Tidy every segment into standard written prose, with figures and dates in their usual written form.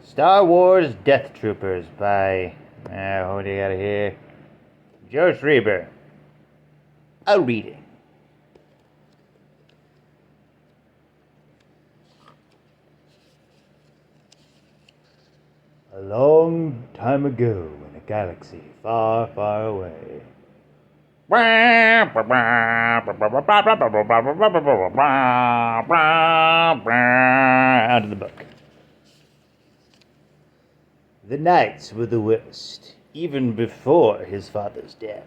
Star Wars Death Troopers by, what do you got here? Joe Schreiber. A reading. A long time ago in a galaxy far, far away. Out of the book. The nights were the worst, even before his father's death.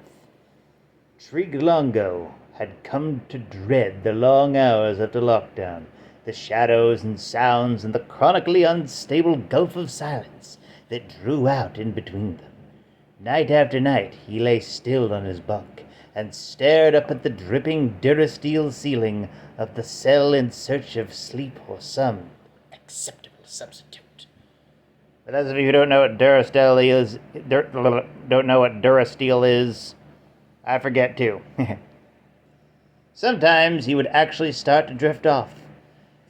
Trig Longo had come to dread the long hours after lockdown, the shadows and sounds, and the chronically unstable gulf of silence that drew out in between them. Night after night he lay still on his bunk and stared up at the dripping durasteel ceiling of the cell in search of sleep or some acceptable substitute. For those of you who don't know what durasteel is, I forget too. Sometimes he would actually start to drift off,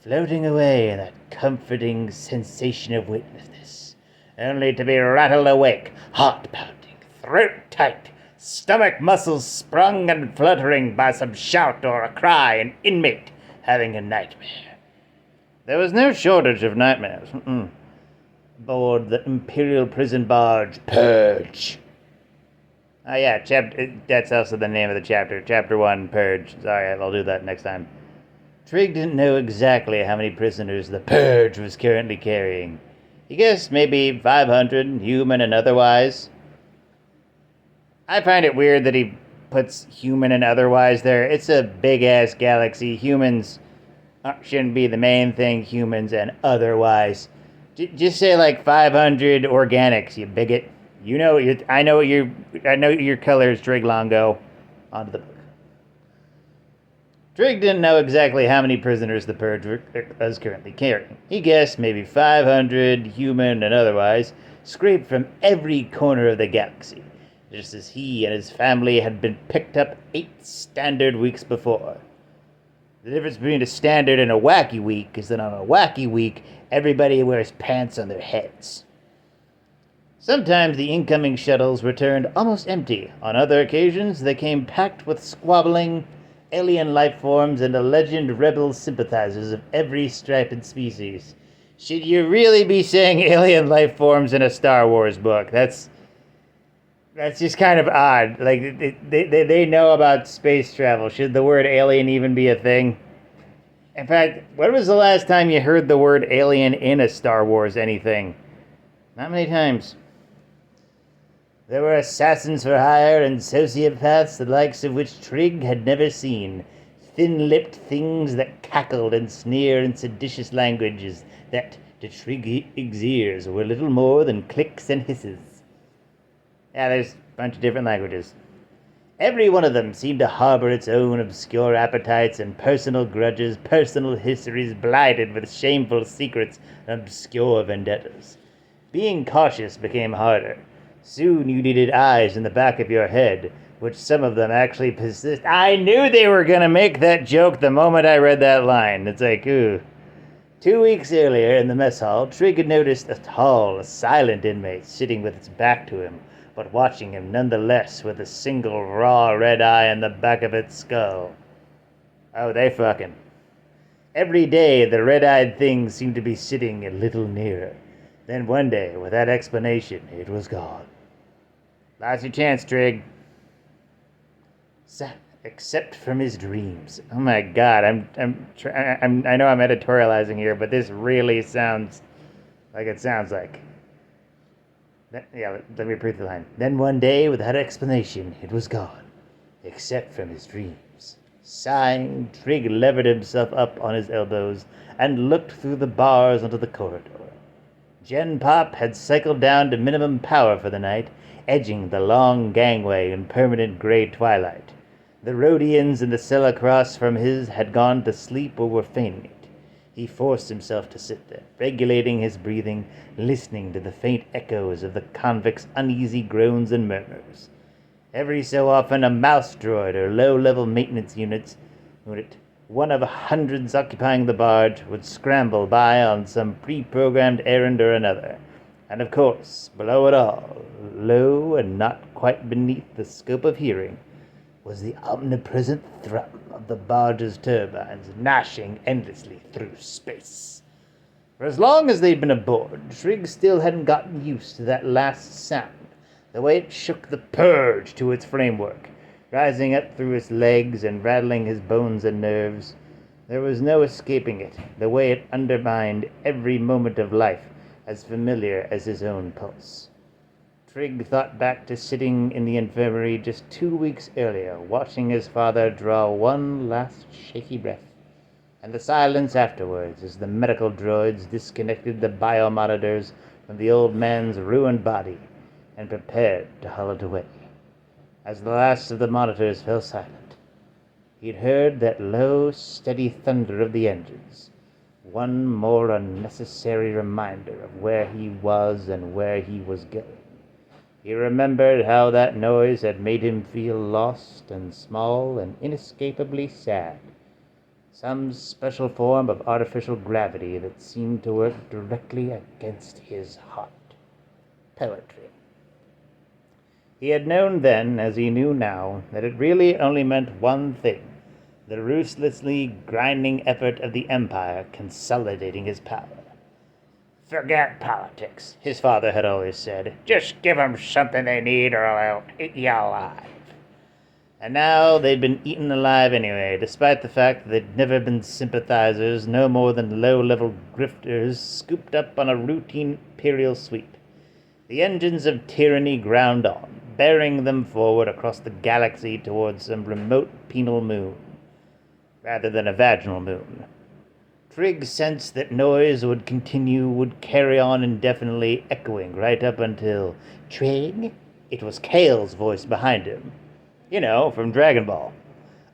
floating away in that comforting sensation of weightlessness, only to be rattled awake, heart pounding, throat tight, stomach muscles sprung and fluttering by some shout or a cry, an inmate having a nightmare. There was no shortage of nightmares. Aboard the Imperial prison barge, Purge. Oh yeah, that's also the name of the chapter. Chapter 1, Purge. Sorry, I'll do that next time. Trig didn't know exactly how many prisoners the Purge was currently carrying. He guessed maybe 500, human and otherwise. I find it weird that he puts human and otherwise there. It's a big-ass galaxy. Humans shouldn't be the main thing. Humans and otherwise. Just say like 500 organics, you bigot. You know I know your colors, Trig Longo. On to the book. Trig didn't know exactly how many prisoners the Purge was currently carrying. He guessed maybe 500, human and otherwise, scraped from every corner of the galaxy, just as he and his family had been picked up 8 standard weeks before. The difference between a standard and a wacky week is that on a wacky week, everybody wears pants on their heads. Sometimes the incoming shuttles returned almost empty. On other occasions, they came packed with squabbling alien life forms and alleged rebel sympathizers of every stripe and species. Should you really be saying alien life forms in a Star Wars book? That's just kind of odd. Like, they know about space travel. Should the word alien even be a thing? In fact, when was the last time you heard the word alien in a Star Wars anything? Not many times. There were assassins for hire and sociopaths the likes of which Trig had never seen. Thin-lipped things that cackled and sneered in seditious languages that, to Trig's ears, were little more than clicks and hisses. Yeah, there's a bunch of different languages. Every one of them seemed to harbor its own obscure appetites and personal grudges, personal histories blighted with shameful secrets and obscure vendettas. Being cautious became harder. Soon you needed eyes in the back of your head, which some of them actually possessed. I knew they were going to make that joke the moment I read that line. It's like, ooh. 2 weeks earlier in the mess hall, Trig had noticed a tall, silent inmate sitting with its back to him, but watching him nonetheless with a single raw red eye in the back of its skull. Oh, they fucking. Every day, the red-eyed thing seemed to be sitting a little nearer. Then one day, without explanation, it was gone. Lost your chance, Trig. Except from his dreams. Oh my God, I know I'm editorializing here, but this really sounds like it sounds like. Let me repeat the line. Then one day, without explanation, it was gone, except from his dreams. Sighing, Trig levered himself up on his elbows and looked through the bars onto the corridor. Gen Pop had cycled down to minimum power for the night, edging the long gangway in permanent gray twilight. The Rhodians in the cell across from his had gone to sleep or were feigning it. He forced himself to sit there, regulating his breathing, listening to the faint echoes of the convicts' uneasy groans and murmurs. Every so often a mouse droid or low-level maintenance unit one of hundreds occupying the barge would scramble by on some pre-programmed errand or another. And of course, below it all, low and not quite beneath the scope of hearing, was the omnipresent thrum of the barge's turbines gnashing endlessly through space. For as long as they'd been aboard, Trigg still hadn't gotten used to that last sound, the way it shook the purge to its framework, rising up through his legs and rattling his bones and nerves. There was no escaping it, the way it undermined every moment of life, as familiar as his own pulse. Trigg thought back to sitting in the infirmary just 2 weeks earlier, watching his father draw one last shaky breath, and the silence afterwards as the medical droids disconnected the biomonitors from the old man's ruined body and prepared to haul it away. As the last of the monitors fell silent, he'd heard that low, steady thunder of the engines, one more unnecessary reminder of where he was and where he was going. He remembered how that noise had made him feel lost and small and inescapably sad. Some special form of artificial gravity that seemed to work directly against his heart. Poetry. He had known then, as he knew now, that it really only meant one thing: the ruthlessly grinding effort of the Empire consolidating his power. "Forget politics," his father had always said. "Just give 'em something they need or I'll eat you alive." And now they'd been eaten alive anyway, despite the fact that they'd never been sympathizers, no more than low-level grifters scooped up on a routine imperial sweep. The engines of tyranny ground on, bearing them forward across the galaxy towards some remote penal moon, rather than a vaginal moon. Trigg sensed that noise would carry on indefinitely, echoing right up until... Trigg? It was Kale's voice behind him. You know, from Dragon Ball.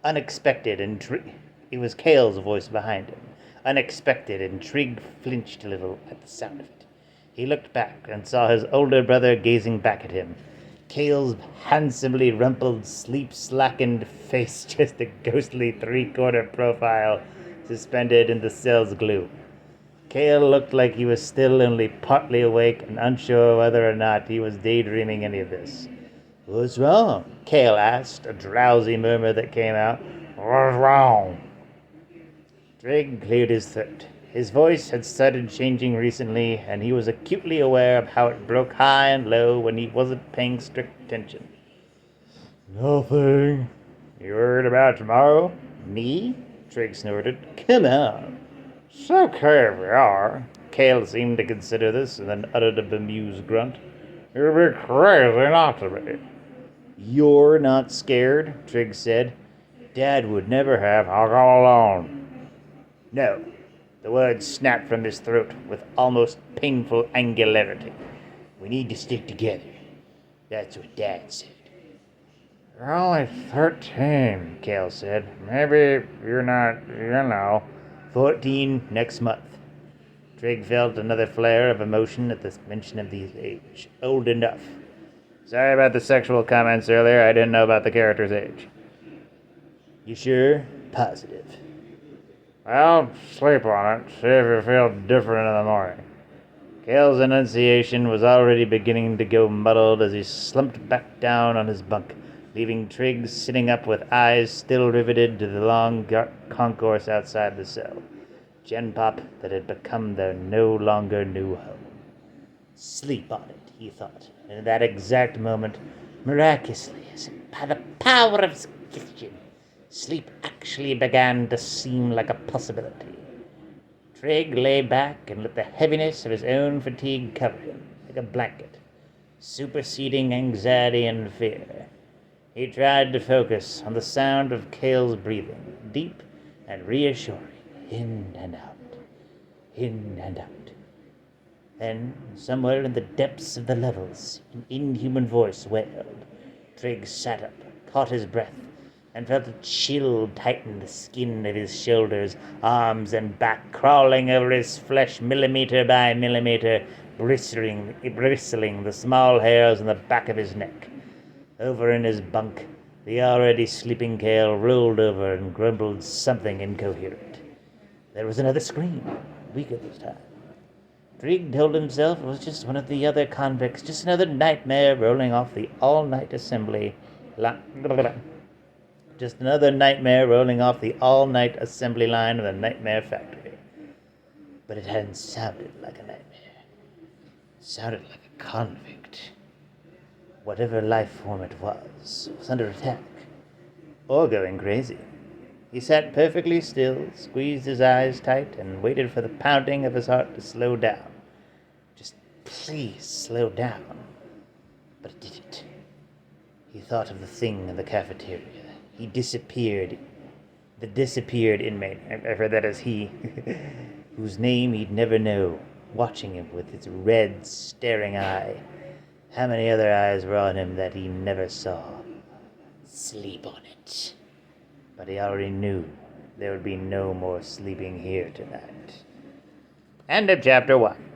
Unexpected and It was Kale's voice behind him. Unexpected, and Trigg flinched a little at the sound of it. He looked back and saw his older brother gazing back at him. Kale's handsomely rumpled, sleep-slackened face just a ghostly three-quarter profile suspended in the cell's glue. Kale looked like he was still only partly awake and unsure whether or not he was daydreaming any of this. "What's wrong?" Kale asked, a drowsy murmur that came out. "What's wrong?" Trigg cleared his throat. His voice had started changing recently, and he was acutely aware of how it broke high and low when he wasn't paying strict attention. "Nothing." "You worried about tomorrow?" "Me?" Trigg snorted. "Come on." "It's okay if we are." Kale seemed to consider this, and then uttered a bemused grunt. "You'd be crazy not to be." "You're not scared?" Trigg said. "Dad would never have." "I'll go alone." "No." The words snapped from his throat with almost painful angularity. "We need to stick together. That's what Dad said." "You're only 13, Kale said. Maybe you're not, 14 next month. Trigg felt another flare of emotion at the mention of the age. Old enough. Sorry about the sexual comments earlier. I didn't know about the character's age. You sure? Positive. Well, sleep on it. See if you feel different in the morning. Kale's enunciation was already beginning to go muddled as he slumped back down on his bunk, leaving Trigg sitting up with eyes still riveted to the long concourse outside the cell. Gen Pop that had become their no longer new home. Sleep on it, he thought, and in that exact moment, miraculously, as by the power of suggestion, sleep actually began to seem like a possibility. Trigg lay back and let the heaviness of his own fatigue cover him, like a blanket, superseding anxiety and fear. He tried to focus on the sound of Kale's breathing, deep and reassuring, in and out, in and out. Then, somewhere in the depths of the levels, an inhuman voice wailed. Trigg sat up, caught his breath, and felt a chill tighten the skin of his shoulders, arms, and back, crawling over his flesh millimeter by millimeter, bristling the small hairs on the back of his neck. Over in his bunk, The already sleeping Cale rolled over and grumbled something incoherent. There was another scream, weaker this time. Trig told himself it was just one of the other convicts, just another nightmare rolling off the all-night assembly just another nightmare rolling off the all-night assembly line of the Nightmare Factory. But it hadn't sounded like a nightmare. It sounded like a convict. Whatever life form it was under attack. Or going crazy. He sat perfectly still, squeezed his eyes tight, and waited for the pounding of his heart to slow down. Just please slow down. But it didn't. He thought of the thing in the cafeteria. He disappeared. The disappeared inmate, I've heard that as he, whose name he'd never know, watching him with its red, staring eye. How many other eyes were on him that he never saw? Sleep on it. But he already knew there would be no more sleeping here tonight. End of chapter 1.